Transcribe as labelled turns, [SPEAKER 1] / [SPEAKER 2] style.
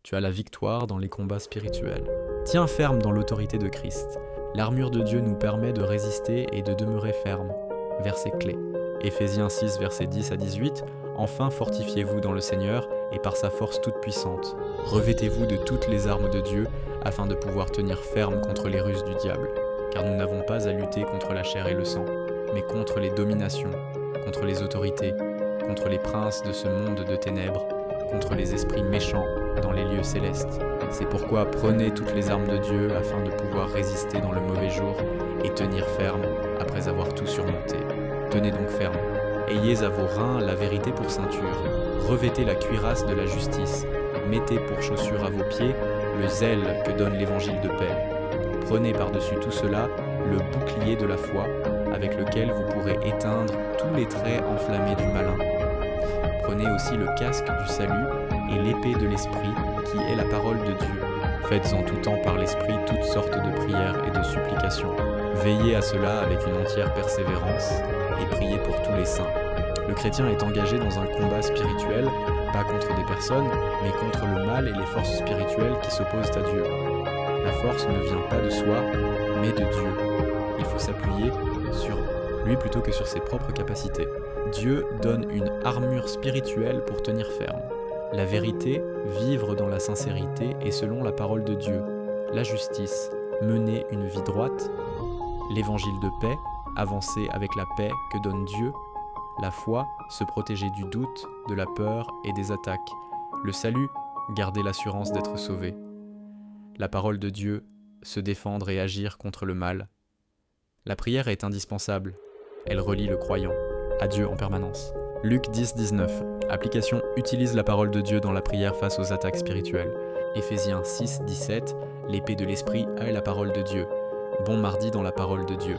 [SPEAKER 1] Tu as la victoire dans les combats spirituels. Tiens ferme dans l'autorité de Christ. L'armure de Dieu nous permet de résister et de demeurer ferme. Verset clé. Éphésiens 6, versets 10 à 18. Enfin fortifiez-vous dans le Seigneur et par sa force toute puissante. Revêtez-vous de toutes les armes de Dieu afin de pouvoir tenir ferme contre les ruses du diable. Car nous n'avons pas à lutter contre la chair et le sang, mais contre les dominations, contre les autorités, contre les princes de ce monde de ténèbres, contre les esprits méchants dans les lieux célestes. C'est pourquoi prenez toutes les armes de Dieu afin de pouvoir résister dans le mauvais jour et tenir ferme après avoir tout surmonté. Tenez donc ferme. Ayez à vos reins la vérité pour ceinture. Revêtez la cuirasse de la justice. Mettez pour chaussure à vos pieds le zèle que donne l'évangile de paix. Prenez par-dessus tout cela le bouclier de la foi avec lequel vous pourrez éteindre tous les traits enflammés du malin. Prenez aussi le casque du salut et l'épée de l'esprit qui est la parole de Dieu. Faites en tout temps par l'esprit toutes sortes de prières et de supplications. Veillez à cela avec une entière persévérance et priez pour tous les saints. Le chrétien est engagé dans un combat spirituel, pas contre des personnes, mais contre le mal et les forces spirituelles qui s'opposent à Dieu. La force ne vient pas de soi, mais de Dieu. Il faut s'appuyer sur lui plutôt que sur ses propres capacités. Dieu donne une armure spirituelle pour tenir ferme. La vérité, vivre dans la sincérité et selon la parole de Dieu. La justice, mener une vie droite. L'évangile de paix, avancer avec la paix que donne Dieu. La foi, se protéger du doute, de la peur et des attaques. Le salut, garder l'assurance d'être sauvé. La parole de Dieu, se défendre et agir contre le mal. La prière est indispensable. Elle relie le croyant à Dieu en permanence. Luc 10, 19. Application: utilise la parole de Dieu dans la prière face aux attaques spirituelles. Éphésiens 6, 17. L'épée de l'esprit est la parole de Dieu. Bon mardi dans la parole de Dieu.